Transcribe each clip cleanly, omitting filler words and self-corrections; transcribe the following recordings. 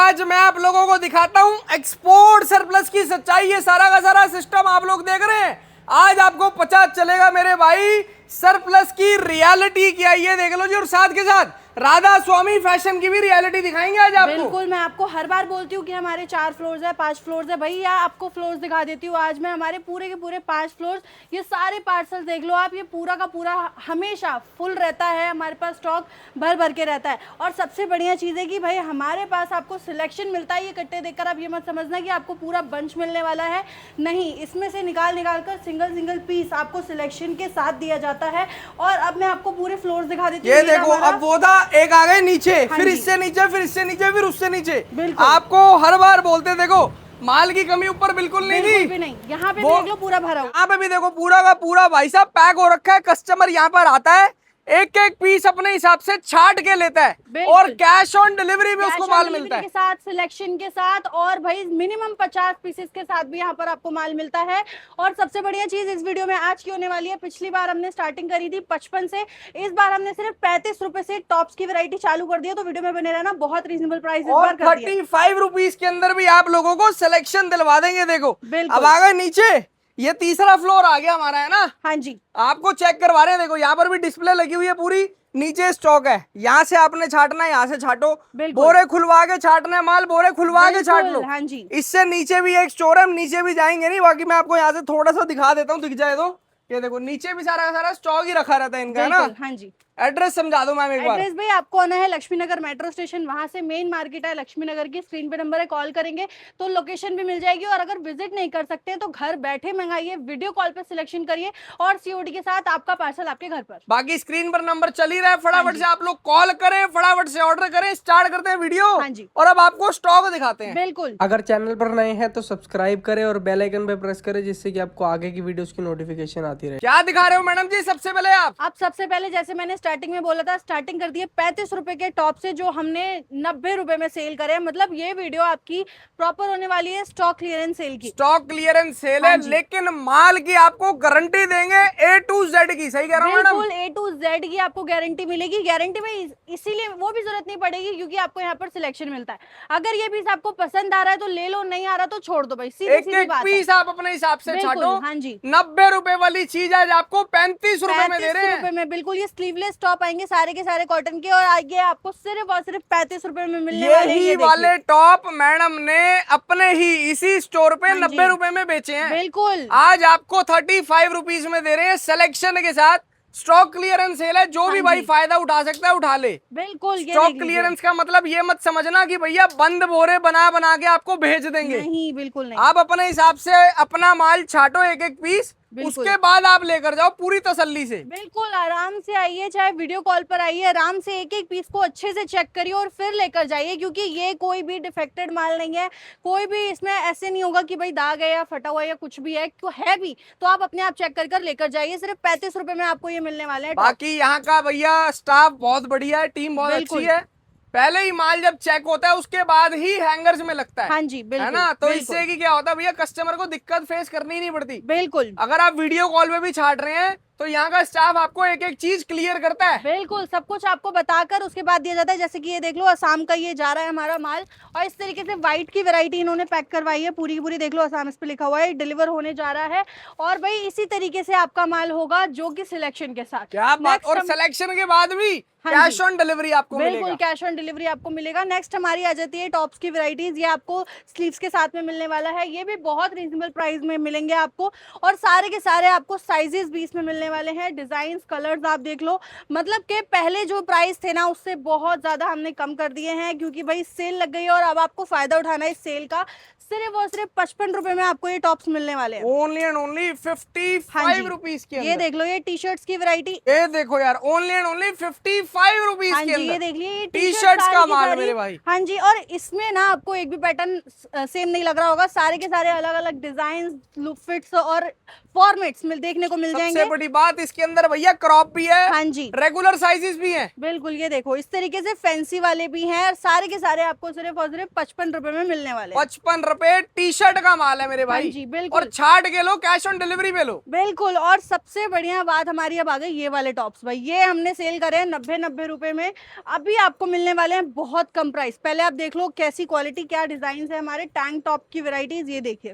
आज मैं आप लोगों को दिखाता हूं एक्सपोर्ट सरप्लस की सच्चाई। ये सारा का सारा सिस्टम आप लोग देख रहे हैं। आज आपको पता चलेगा मेरे भाई सरप्लस की रियलिटी क्या है, ये देख लो जी। और साथ के साथ राधा स्वामी फैशन की भी रियलिटी दिखाएंगे आज आपको। बिल्कुल, मैं आपको हर बार बोलती हूँ कि हमारे 4 फ्लोर्स है, 5 फ्लोर्स है। भैया आपको फ्लोर्स दिखा देती हूँ। आज मैं हमारे पूरे के पूरे 5 फ्लोर्स, ये सारे पार्सल देख लो आप। ये पूरा का पूरा हमेशा फुल रहता है, हमारे पास स्टॉक भर भर के रहता है। और सबसे बढ़िया चीज़ है कि भाई हमारे पास आपको सिलेक्शन मिलता है। ये कट्टे देखकर आप ये मत समझना कि आपको पूरा बंच मिलने वाला है, नहीं। इसमें से निकाल कर सिंगल सिंगल पीस आपको सिलेक्शन के साथ दिया जाता है। और अब मैं आपको पूरे फ्लोर्स दिखा देती हूँ। ये देखो, अब वो था एक आ गए नीचे, फिर इससे नीचे, फिर इससे नीचे, फिर उससे नीचे। आपको हर बार बोलते देखो माल की कमी ऊपर बिल्कुल नहीं थी। भी नहीं। यहाँ पे देख लो पूरा भरा हुआ। यहाँ पे भी देखो पूरा का पूरा भाई साहब पैक हो रखा है। कस्टमर यहाँ पर आता है, एक एक पीस अपने हिसाब से छाट के लेता है और कैश ऑन डिलीवरी में उसको माल मिलता है के साथ, सिलेक्शन के साथ। और भाई मिनिमम 50 पीसेस के साथ भी यहाँ पर आपको माल मिलता है। और सबसे बढ़िया चीज इस वीडियो में आज की होने वाली है, पिछली बार हमने स्टार्टिंग करी थी 55 से, इस बार हमने सिर्फ 35 रुपए से टॉप्स की वैरायटी चालू कर दी है। तो वीडियो में बने रहना, बहुत रीजनेबल प्राइस इस बार कर दिया। 35 रुपीज के अंदर भी आप लोगों को सिलेक्शन दिलवा देंगे। देखो अब आ गए नीचे, ये तीसरा फ्लोर आ गया हमारा, है ना। हाँ जी, आपको चेक करवा रहे हैं। देखो यहाँ पर भी डिस्प्ले लगी हुई है पूरी, नीचे स्टॉक है, यहाँ से आपने छाटना है, यहाँ से छाटो। बोरे खुलवा के छाटना है माल, बोरे खुलवा के छाट लो। हाँ जी, इससे नीचे भी एक स्टोर है, हम नीचे भी जाएंगे नहीं, बाकी मैं आपको यहाँ से थोड़ा सा दिखा देता हूँ, दिख जाए तो। ये देखो नीचे भी सारा का सारा स्टॉक ही रखा रहता है इनका, है ना। हाँ जी। एड्रेस समझा दो मैम एक बार। एड्रेस भाई आपको आना है लक्ष्मी नगर मेट्रो स्टेशन, वहां से मेन मार्केट है लक्ष्मी नगर की। स्क्रीन पे नंबर है, कॉल करेंगे तो लोकेशन भी मिल जाएगी। और अगर विजिट नहीं कर सकते हैं तो घर बैठे मंगाइए, वीडियो कॉल पे सिलेक्शन करिए और सीओडी के साथ आपका पार्सल आपके घर पर। बाकी स्क्रीन पर नंबर चल ही रहा है, फटाफट से आप लोग कॉल करें, फटाफट से ऑर्डर करें। स्टार्ट करते हैं वीडियो। हाँ जी, और अब आपको स्टॉक दिखाते हैं। बिल्कुल। अगर चैनल पर नए हैं तो सब्सक्राइब करें और बेल आइकन पे प्रेस करें, जिससे कि आपको आगे की वीडियोस की नोटिफिकेशन आती रहे। क्या दिखा रहे हो मैडम जी सबसे पहले आप सबसे पहले जैसे मैंने स्टार्टिंग में बोला था, स्टार्टिंग कर दी है 35 रुपए के टॉप से, जो हमने 90 रुपए में सेल करे। मतलब ये वीडियो आपकी प्रॉपर होने वाली है स्टॉक क्लियरेंस सेल की। स्टॉक क्लियरेंस सेल है, लेकिन माल की आपको गारंटी देंगे A to Z की। सही कह रहा हूँ मैडम? बिल्कुल A to Z की आपको गारंटी मिलेगी। गारंटी में इसीलिए वो भी जरूरत नहीं पड़ेगी क्योंकि आपको यहाँ पर सिलेक्शन मिलता है। अगर ये पीस आपको पसंद आ रहा है तो ले लो, नहीं आ रहा तो छोड़ दो भाई। सीधी बात है। पीस आप अपने हिसाब से छाटो। हाँ जी, 90 रुपए वाली चीज आज आपको 35 रुपए में दे रहे हैं। 35 रुपए में बिल्कुल। ये स्लीवलेस टॉप आएंगे सारे के सारे कॉटन के, और आगे आपको सिर्फ और सिर्फ 35 रुपए में मिलने वाले हैं। यही वाले टॉप मैडम ने अपने ही इसी स्टोर पे 90 रुपए में बेचे हैं। बिल्कुल। आज आपको 35 रुपीज में दे रहे हैं सिलेक्शन के साथ। स्टॉक क्लियरेंस सेल है, जो भी भाई फायदा उठा सकता है उठा ले। बिल्कुल। स्टॉक क्लियरेंस का मतलब ये मत समझना कि भैया बंद बोरे बना बना के आपको भेज देंगे, नहीं, बिल्कुल नहीं। आप अपने हिसाब से अपना माल छाटो, एक एक पीस, उसके बाद आप लेकर जाओ पूरी तसल्ली से। बिल्कुल आराम से आइए, चाहे वीडियो कॉल पर आइए, आराम से एक एक पीस को अच्छे से चेक करिए और फिर लेकर जाइए। क्योंकि ये कोई भी डिफेक्टेड माल नहीं है, कोई भी इसमें ऐसे नहीं होगा कि भाई दाग है या फटा हुआ या कुछ भी है। क्यों है भी तो आप अपने आप चेक कर लेकर जाइए। सिर्फ 35 रुपए में आपको ये मिलने वाले हैं। बाकी यहाँ का भैया स्टाफ बहुत बढ़िया है, टीम बहुत अच्छी है। पहले ही माल जब चेक होता है उसके बाद ही हैंगर्स में लगता है। हाँ जी, बिल्कुल, है ना। तो इससे कि क्या होता है भैया, कस्टमर को दिक्कत फेस करनी ही नहीं पड़ती। बिल्कुल। अगर आप वीडियो कॉल में भी छाट रहे हैं तो यहाँ का स्टाफ आपको एक एक चीज क्लियर करता है। बिल्कुल, सब कुछ आपको बताकर उसके बाद दिया जाता है। जैसे कि ये देख लो, असम का ये जा रहा है हमारा माल, और इस तरीके से व्हाइट की वैरायटी इन्होंने पैक करवाई है पूरी की पूरी। देख लो असम इस पे लिखा हुआ है, डिलीवर होने जा रहा है। और भाई इसी तरीके से आपका माल होगा, जो कि सिलेक्शन के साथ। क्या बात। और सिलेक्शन के बाद भी कैश ऑन डिलीवरी आपको मिलेगा। बिल्कुल कैश ऑन डिलीवरी आपको मिलेगा। नेक्स्ट हमारी आ जाती है टॉप्स की वैरायटीज। ये आपको स्लीव्स के साथ में मिलने वाला है। ये भी बहुत रीजनेबल प्राइस में मिलेंगे आपको, और सारे के सारे आपको साइजेस भी इसमें मिलने वाले हैं। डिजाइन कलर्स आप देख लो, मतलब के पहले जो प्राइस थे ना उससे बहुत ज्यादा हमने कम कर दिए हैं, क्योंकि भाई सेल लग गई है और अब आपको फायदा उठाना है इस सेल का। सिर्फ और सिर्फ 55 रुपए में आपको ये टॉप्स मिलने वाले हैं। ओनली एंड ओनली 55 रुपीज के ये देख लो, ये टी शर्ट्स की वैरायटी। ये देखो यार, ओनली एंड ओनली 55 रुपीज के अंदर। ये देख लीजिए टी शर्ट्स का माल मेरे भाई। हाँ जी, और इसमें ना आपको एक भी पैटर्न सेम नहीं लग रहा होगा। सारे के सारे अलग अलग डिजाइन, लुक, फिट्स और फॉर्मेट्स देखने को मिल जाएंगे। सबसे बड़ी बात, इसके अंदर भैया क्रॉप भी है, हाँ जी, रेगुलर साइजेस भी हैं। बिल्कुल। ये देखो इस तरीके से फैंसी वाले भी हैं और सारे के सारे आपको सिर्फ और सिर्फ 55 रुपए में मिलने वाले हैं। 55 रुपए टी शर्ट का माल है मेरे भाई। हाँ जी, बिल्कुल। और छाट के लो, कैश ऑन डिलीवरी पे लो। बिल्कुल। और सबसे बढ़िया बात हमारी अब आ गई ये वाले टॉप्स भाई, ये हमने सेल करे हैं 90 रुपए में, अभी आपको मिलने वाले हैं बहुत कम प्राइस। पहले आप देख लो कैसी क्वालिटी, क्या डिजाइन है हमारे टैंक टॉप की वैरायटीज। ये देखिए,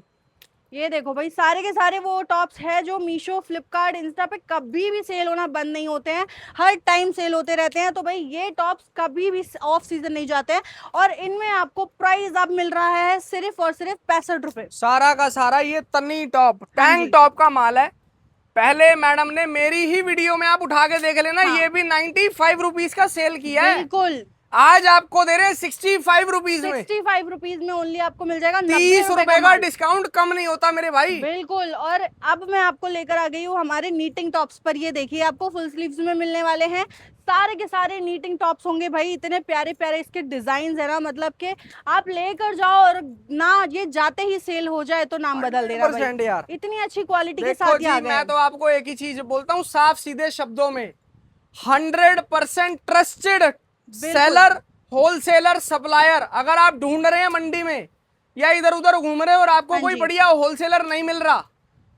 ये देखो भाई, सारे के सारे वो टॉप्स है जो मीशो, फ्लिपकार्ट, इंस्टा पे कभी भी सेल होना बंद नहीं होते हैं, हर टाइम सेल होते रहते हैं। तो भाई ये टॉप्स कभी भी ऑफ सीजन नहीं जाते हैं और इनमें आपको प्राइस अब मिल रहा है सिर्फ और सिर्फ 65 रुपए। सारा का सारा ये तन्नी टॉप, हाँ टैंक जी। टॉप का माल है। पहले मैडम ने मेरी ही वीडियो में आप उठा के देख लेना, हाँ। ये भी 95 रुपीज का सेल किया है। बिल्कुल। आज आपको दे रहे हैं 65 रुपीज में। 65 रुपीज में ओनली आपको मिल जाएगा 30 रुपए का माल। डिस्काउंट कम नहीं होता मेरे भाई। बिल्कुल। और अब मैं आपको लेकर आ गई हूँ हमारे नीटिंग टॉप्स पर। ये देखिए आपको फुल स्लीव्स में मिलने वाले हैं, सारे के सारे नीटिंग टॉप्स होंगे भाई। इतने प्यारे प्यारे इसके डिजाइन है ना, मतलब कि आप लेकर जाओ और ना ये जाते ही सेल हो जाए तो नाम बदल देना 100% भाई। यार, इतनी अच्छी क्वालिटी के देखो साथ ही आ जी, गए मैं हैं। तो आपको एक ही चीज बोलता हूँ साफ सीधे शब्दों में, 100% ट्रस्टेड सेलर, होलसेलर, सप्लायर। अगर आप ढूंढ रहे हैं मंडी में या इधर उधर घूम रहे हो और आपको हाँ कोई जी। बढ़िया होलसेलर नहीं मिल रहा,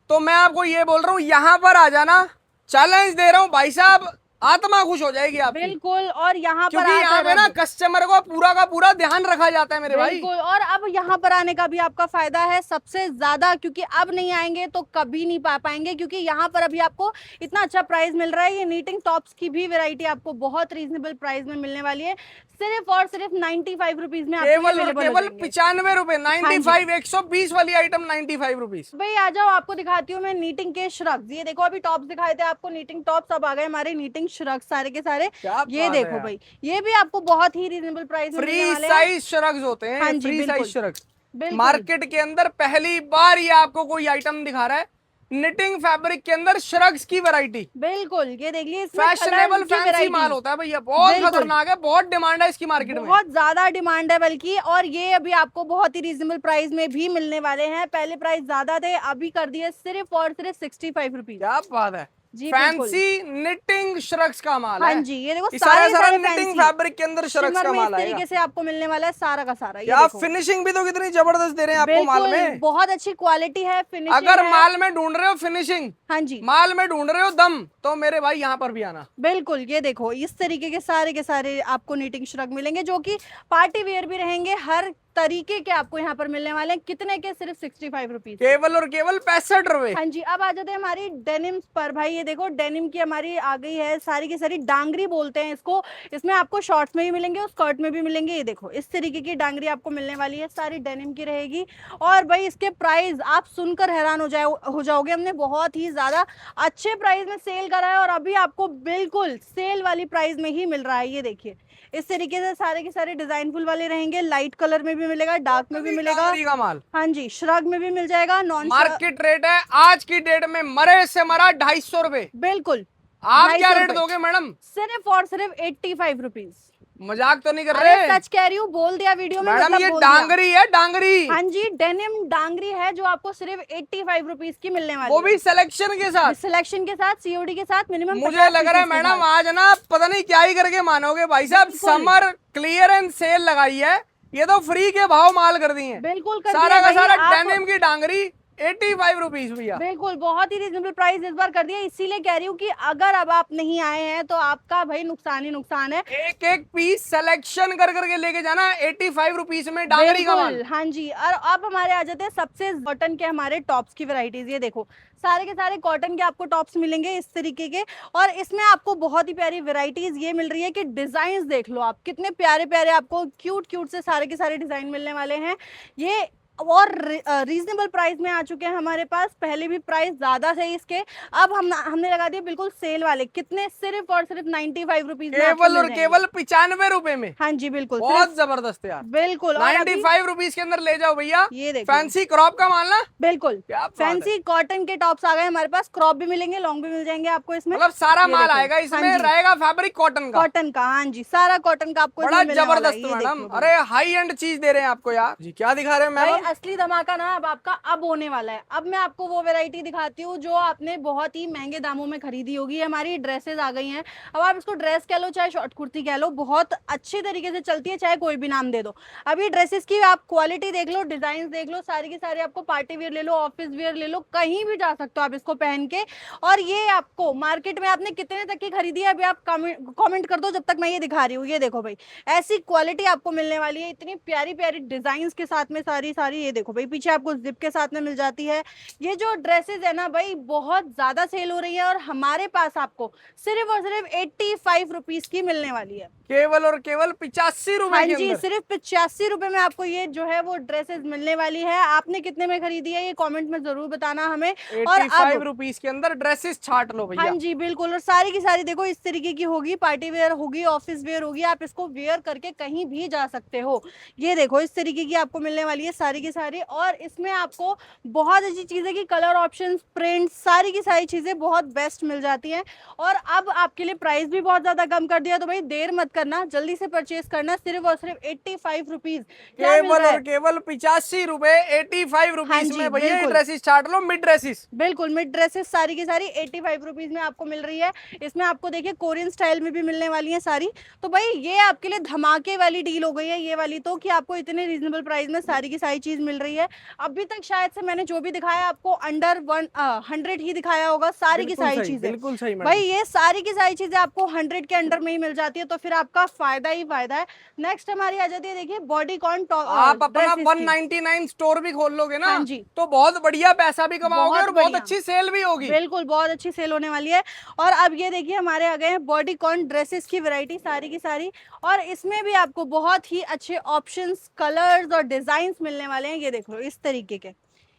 तो मैं आपको ये बोल रहा हूँ यहाँ पर आ जाना, चैलेंज दे रहा हूँ भाई साहब, आत्मा खुश हो जाएगी आपकी। बिल्कुल। और यहाँ पर क्योंकि यहाँ पे आकर ना कस्टमर को पूरा का पूरा ध्यान रखा जाता है मेरे भाई। बिल्कुल। और अब यहाँ पर आने का भी आपका फायदा है सबसे ज्यादा, क्योंकि अब नहीं आएंगे तो कभी नहीं पा पाएंगे, क्योंकि यहाँ पर अभी आपको इतना अच्छा प्राइस मिल रहा है। ये नीटिंग टॉप्स की भी वैरायटी आपको बहुत रीजनेबल प्राइस में मिलने वाली है, सिर्फ और सिर्फ 95 रुपीज में आपको केवल और available हो केवल जाएंगे। 95 रुपए, 95, 120 वाली आइटम 95 रुपीज। भाई आ जाओ, आपको दिखाती हूँ मैं नीटिंग के श्रग्स। ये देखो, अभी टॉप्स दिखाए थे आपको नीटिंग टॉप्स, अब आ गए हमारे नीटिंग श्रग्स सारे के सारे। क्या ये बात है देखो यार। भाई, ये भी आपको बहुत ही रीजनेबल प्राइस में मिलने फ्री वाले हैं। साइज श्रग्स होते हैं, हाँ जी, फ्री बिल्कुल। Size shrugs. बिल्कुल। मार्केट के अंदर पहली बार ये आपको कोई आइटम दिखा रहा है, निटिंग फैब्रिक के अंदर श्रग्स की वैरायटी। बिल्कुल। ये देख लीजिए, इसमें फैशनेबल colours की फैंसी variety। माल होता है भैया, बहुत बिल्कुल। खतरनाक है, बहुत डिमांड है इसकी मार्केट में। बहुत ज्यादा डिमांड है बल्कि, और ये अभी आपको बहुत ही रीजनेबल प्राइस में भी मिलने वाले हैं। पहले प्राइस ज्यादा थे, अभी कर दिए सिर्फ और सिर्फ 65 रुपीज। क्या बात है, जी, फैंसी निटिंग श्रग्स का माल हाँ है। जी। ये देखो ये सारे सारा सारे निटिंग फैंसी फैब्रिक के अंदर श्रग्स शिमर का में माल इस आएगा। तरीके से आपको मिलने वाला है सारा का सारा। ये क्या देखो, फिनिशिंग भी तो कितनी जबरदस्त दे रहे हैं आपको माल बिल्कुल में। बहुत अच्छी क्वालिटी है, फिनिशिंग अगर है। माल में ढूंढ रहे हो फिनिशिंग, हाँ जी, माल में ढूंढ रहे हो दम, तो मेरे भाई यहाँ पर भी आना। बिल्कुल। ये देखो इस तरीके के सारे आपको नीटिंग श्रग मिलेंगे जो कि पार्टी वेयर भी रहेंगे, हर तरीके के आपको यहाँ पर मिलने वाले हैं। कितने के? सिर्फ 65 रुपीज। केवल और केवल 65 रुपए। हाँ जी। अब आ जाते हैं हमारी डेनिम्स पर। भाई ये देखो, डेनिम की हमारी आ गई है, सारी की सारी डांगरी बोलते हैं इसको। इसमें आपको शॉर्ट्स में भी मिलेंगे और स्कर्ट में भी मिलेंगे। ये देखो इस तरीके की डांगरी आपको मिलने वाली है, सारी डेनिम की रहेगी। और भाई इसके प्राइस आप सुनकर हैरान हो जाओगे। हमने बहुत ही ज्यादा अच्छे प्राइस में सेल करा है और अभी आपको बिल्कुल सेल वाली प्राइस में ही मिल रहा है। ये देखिए इस तरीके से सारे के सारे डिजाइनफुल वाले रहेंगे, लाइट कलर में भी मिलेगा, डार्क में भी मिलेगा। डांगरी का माल हाँ जी, श्रग में भी मिल जाएगा, नॉन मार्केट रेट है आज की डेट में मरे से मरा 250 रुपए। बिल्कुल। आप 250 क्या रेट रुपए। दोगे मैडम? सिर्फ और सिर्फ 85 रुपीज। मजाक तो नहीं कर अरे रहे सच कह रही हूँ, बोल दिया वीडियो में, मैडम, मतलब ये बोल दिया। डांगरी है, डांगरी। हाँ जी, डेनिम डांगरी है जो आपको सिर्फ 85 रुपीज की मिलने वाली वो भी सिलेक्शन के साथ, सिलेक्शन के साथ, सीओडी के साथ, मिनिमम मुझे लग रहा है मैडम आज ना पता नहीं क्या ही करके मानोगे भाई साहब, बिल्कुल। समर क्लियरेंस सेल लगाई है, ये तो फ्री के भाव माल कर दिए। बिल्कुल कर सारा दिया का भाई, सारा आप- डेनिम की डांगरी 85 रुपीज भैया। बिल्कुल बहुत ही रीजनेबल प्राइस इस बार कर दिया। इसीलिए कह रही हूँ कि अगर अब आप नहीं आए हैं तो आपका भाई नुकसान ही नुकसान है। एक एक पीस सिलेक्शन कर करके लेके जाना 85 रुपीज में डांगरी का माल। बिल्कुल, हाँ जी। और अब हमारे आ जाते हैं सबसे कॉटन के हमारे टॉप्स की वैरायटीज। ये देखो सारे के सारे कॉटन के आपको टॉप्स मिलेंगे इस तरीके के, और इसमें आपको बहुत ही प्यारी वैरायटीज ये मिल रही है कि डिजाइन देख लो आप, कितने प्यारे प्यारे आपको क्यूट क्यूट से सारे के सारे डिजाइन मिलने वाले हैं। ये और रीजनेबल प्राइस में आ चुके हैं हमारे पास। पहले भी प्राइस ज्यादा थे इसके, अब हमने लगा दिए बिल्कुल सेल वाले। कितने? सिर्फ और सिर्फ 95 रुपीज में आपको केवल और मिल जाएंगे। केवल 95 रुपए में। हाँ जी बिल्कुल, बहुत जबरदस्त है यार, बिल्कुल। और अभी 95 रुपीज के अंदर ले जाओ भैया। ये देखो फैंसी क्रॉप का माल ना, बिल्कुल क्या बात है। फैंसी कॉटन के टॉप्स आ गए हमारे पास। क्रॉप भी मिलेंगे, लॉन्ग भी मिल जाएंगे आपको इसमें। मतलब सारा ये माल देखो। आएगा इसमें, हाँ जी। रहेगा फैब्रिक कॉटन का। कॉटन का, हाँ जी, सारा कॉटन का आपको बड़ा इसमें मिलने वाला है। जबरदस्त ये मैडम, देखो। अरे हाई एंड चीज दे रहे हैं आपको यार जी। क्या दिखा रहे हैं भाई मैम? असली धमाका ना अब आपका अब होने वाला है। अब मैं आपको वो वैरायटी दिखाती हूँ जो आपने बहुत ही महंगे दामों में खरीदी होगी। हमारी ड्रेसेस आ गई हैं। अब आप इसको ड्रेस कह लो चाहे शॉर्ट कुर्ती कह लो, बहुत अच्छी तरीके से चलती है, चाहे कोई भी नाम दे दो। अभी ड्रेसेस की आप क्वालिटी देख लो, डिजाइन देख लो, सारी की सारी आपको पार्टी वेयर ले लो, ऑफिस वेयर ले लो, कहीं भी जा सकते हो आप इसको पहन के। और ये आपको मार्केट में आपने कितने तक की खरीदी है अभी आप कमेंट कर दो जब तक मैं ये दिखा रही हूँ। ये देखो भाई, ऐसी क्वालिटी आपको मिलने वाली है, इतनी प्यारी प्यारी डिजाइन के साथ में सारी सारी। ये देखो भाई, पीछे आपको जिप के साथ में मिल जाती है। ये जो ड्रेसेस है ना भाई, बहुत ज्यादा सेल हो रही है और हमारे पास आपको सिर्फ और सिर्फ 85 रुपीज की मिलने वाली है। केवल और केवल 85 रुपए हाँ के जी, अंदर। सिर्फ 85 रुपए में आपको ये जो है वो ड्रेसेस मिलने वाली है। आपने कितने में खरीदी है ये कमेंट में जरूर बताना हमें। और 85 अब रुपीज के अंदर ड्रेसेस छाट लो भैया। हाँ जी बिल्कुल, और सारी की सारी देखो इस तरीके की होगी, पार्टी वेयर होगी, ऑफिस वेयर होगी, आप इसको वेयर करके कहीं भी जा सकते हो। ये देखो इस तरीके की आपको मिलने वाली है सारी की सारी। और इसमें आपको बहुत अच्छी चीजें की कलर ऑप्शंस, प्रिंट, सारी की सारी चीजें बहुत बेस्ट मिल जाती हैं। और अब आपके लिए प्राइस भी बहुत ज्यादा कम कर दिया, तो भाई देर मत करना, जल्दी से परचेज करना। सिर्फ और सिर्फ 85 रुपीज केवल और केवल 85 रुपए 85 हाँ रुपीज जी, में भैया बिल्कुल। ड्रेसेस छाट लो, मिड ड्रेसेस। बिल्कुल मिड ड्रेसेस सारी की सारी 85 रुपीज में आपको मिल रही है। इसमें आपको देखिए कोरियन स्टाइल में भी मिलने वाली है सारी। तो भाई ये आपके लिए धमाके वाली डील हो गई है ये वाली, तो कि आपको इतने रीजनेबल प्राइस में सारी की सारी चीज मिल रही है। अभी तक शायद से मैंने जो भी दिखाया आपको अंडर 100 ही दिखाया होगा सारी की सारी चीजें। बिल्कुल सही मैडम। भाई ये सारी की सारी चीजें आपको 100 के अंडर में ही मिल जाती है, तो फिर आपका फायदा ही फायदा है। नेक्स्ट हमारी आ जाती है देखिए बॉडीकॉन टॉप। आप अपना 199 स्टोर भी खोल लोगे ना हाँ जी, तो बहुत बढ़िया पैसा भी कमाओगे और बहुत बढ़िया। अच्छी सेल भी होगी। बिल्कुल बहुत अच्छी सेल होने वाली है। और अब ये देखिए हमारे आ गए हैं बॉडीकॉन ड्रेसेस की वैरायटी सारी की सारी। और इसमें भी आपको बहुत ही अच्छे ऑप्शंस, कलर्स और डिजाइन मिलने वाले हैं। ये देख लो इस तरीके के,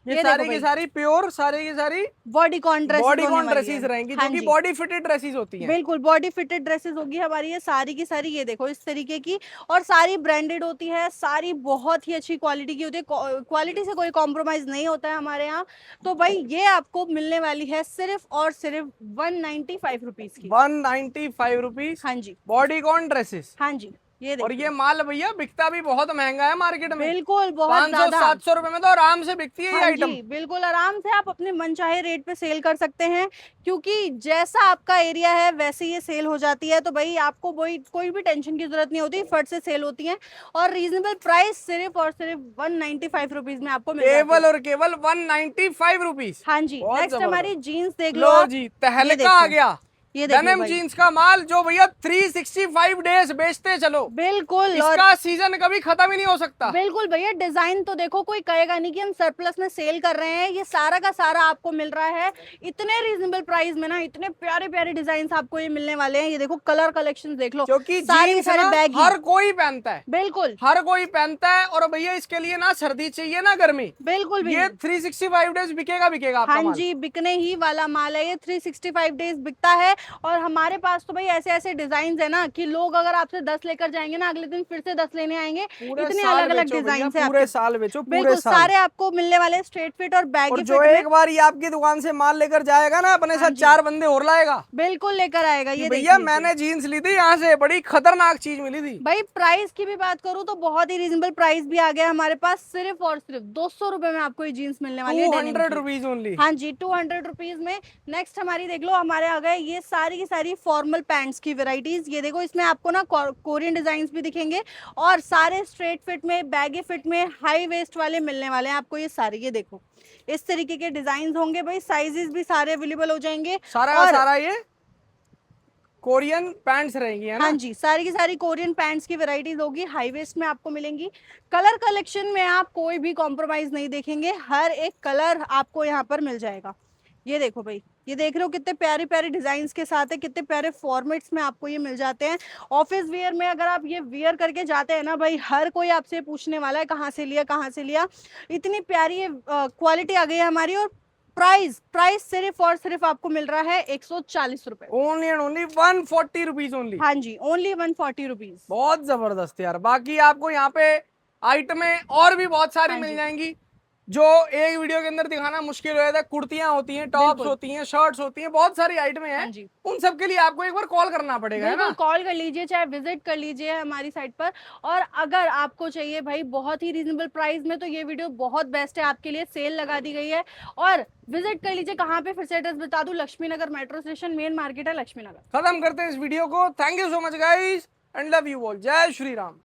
ये सारी की सारी प्योर, सारी की सारी बॉडीकॉन ड्रेसेस रहेंगी जो कि बॉडी फिटेड ड्रेसेस होती हैं। बिल्कुल बॉडी फिटेड ड्रेसेस होगी हमारी ये सारी की सारी। ये देखो इस तरीके की, और सारी ब्रांडेड होती है, सारी बहुत ही अच्छी क्वालिटी की होती है, क्वालिटी से कोई कॉम्प्रोमाइज नहीं होता है हमारे यहाँ। तो भाई ये आपको मिलने वाली है सिर्फ और सिर्फ 195 रुपीज की। 195 रुपीज। हाँ जी, बॉडीकॉन ड्रेसेस। हाँ जी, ये और ये माल भैया बिकता भी बहुत महंगा है मार्केट में। बिल्कुल बहुत 500-700 रुपए में तो आराम से बिकती है ये हाँ आइटम। जी, बिल्कुल आराम से आप अपने मनचाहे रेट पे सेल कर सकते हैं, क्योंकि जैसा आपका एरिया है वैसे ये सेल हो जाती है। तो भाई आपको कोई भी टेंशन की जरूरत नहीं होती, फट से सेल होती है। और रीजनेबल प्राइस सिर्फ और सिर्फ 195 रुपीज में आपको मिल जाती है। केवल और केवल 195 रुपीज। हाँ जी, नेक्स्ट हमारी जीन्स देख लो लो आप। जी, तहलका आ गया। ये देखिए डेनिम भाई, जीन्स का माल जो भैया 365 डेज बेचते चलो। बिल्कुल, इसका सीजन कभी खत्म ही नहीं हो सकता। बिल्कुल भैया, डिजाइन तो देखो, कोई कहेगा नहीं कि हम सरप्लस में सेल कर रहे हैं। ये सारा का सारा आपको मिल रहा है इतने रीजनेबल प्राइस में ना, इतने प्यारे प्यारे डिजाइन आपको ये मिलने वाले हैं। ये देखो कलर कलेक्शन देख लो, क्योंकि सारे जीन्स सारे ना बैग हर कोई पहनता है, बिल्कुल हर कोई पहनता है। और भैया इसके लिए ना सर्दी चाहिए ना गर्मी, बिल्कुल ये 365 डेज बिकेगा बिकेगा आपका हाँ माल। जी, बिकने ही वाला माल है ये, 365 डेज बिकता है। और हमारे पास तो भाई ऐसे ऐसे डिजाइन है ना कि लोग अगर आपसे 10 लेकर जाएंगे ना, अगले दिन फिर से 10 लेने आएंगे। इतने अलग अलग डिजाइन है, पूरे साल बेचो, पूरे बिल्कुल साल। सारे आपको मिलने वाले स्ट्रेट फिट और बैगी और फिट जो में। एक बार ये आपकी दुकान से माल लेकर जाएगा ना, अपने साथ 4 बंदे और लाएगा। बिल्कुल लेकर आएगा। ये भैया देखिए मैंने जीन्स ली थी यहाँ से, बड़ी खतरनाक चीज मिली थी। भाई प्राइस की भी बात करूं तो बहुत ही रीजनेबल प्राइस भी आ गया हमारे पास। सिर्फ और सिर्फ 200 रुपए में आपको ये जीन्स मिलने वाली है, 200 रुपीज ओनली। हाँ जी, 200 रुपीज में। नेक्स्ट हमारी देख लो, हमारे आ गए ये सारी की सारी फॉर्मल पैंट्स की वेराइटीज। ये देखो इसमें आपको ना कोरियन डिजाइन भी दिखेंगे, और सारे स्ट्रेट फिट में, बैगी फिट में, हाई वेस्ट वाले मिलने वाले हैं आपको ये सारे। ये देखो इस तरीके के डिजाइन होंगे भाई, साइजेस भी सारे अवेलेबल हो जाएंगे। सारा का सारा ये कोरियन पैंट्स रहेंगी, है ना? हाँ जी, सारी की सारी कोरियन पैंट्स की वैरायटीज होगी, हाई वेस्ट में आपको मिलेंगी। कलर कलेक्शन में आप कोई भी कॉम्प्रोमाइज नहीं देखेंगे, हर एक कलर आपको यहाँ पर मिल जाएगा। ये देखो भाई, ये देख रहे हो कितने प्यारे प्यारे डिजाइन के साथ है, कितने प्यारे फॉर्मेट्स में आपको ये मिल जाते हैं। ऑफिस वेयर में अगर आप ये वेयर करके जाते हैं ना भाई, हर कोई आपसे पूछने वाला है कहाँ से लिया, कहाँ से लिया। इतनी प्यारी क्वालिटी आ गई है हमारी। और प्राइस सिर्फ और सिर्फ आपको मिल रहा है 140 रुपए। Only and only 140 rupees only. हाँ जी, ओनली 140 रुपीज। बहुत जबरदस्त यार। बाकी आपको यहाँ पे आइटमें और भी बहुत सारी मिल जाएंगी। जो एक वीडियो के अंदर दिखाना मुश्किल हो जाता है। कुर्तियां होती हैं, टॉप्स होती हैं, शर्ट्स होती हैं, बहुत सारी आइटमें हैं। हाँ जी। उन सब के लिए आपको एक बार कॉल करना पड़ेगा, है ना? बिल्कुल कॉल कर लीजिए, चाहे विजिट कर लीजिए हमारी साइट पर। और अगर आपको चाहिए भाई बहुत ही रीजनेबल प्राइस में, तो ये वीडियो बहुत बेस्ट है आपके लिए, सेल लगा दी गई है। और विजिट कर लीजिए, कहाँ पे फिर से एड्रेस बता दूं, लक्ष्मी नगर मेट्रो स्टेशन, मेन मार्केट है लक्ष्मी नगर। खत्म करते हैं इस वीडियो को। Thank you so much guys and love you all. जय श्री राम।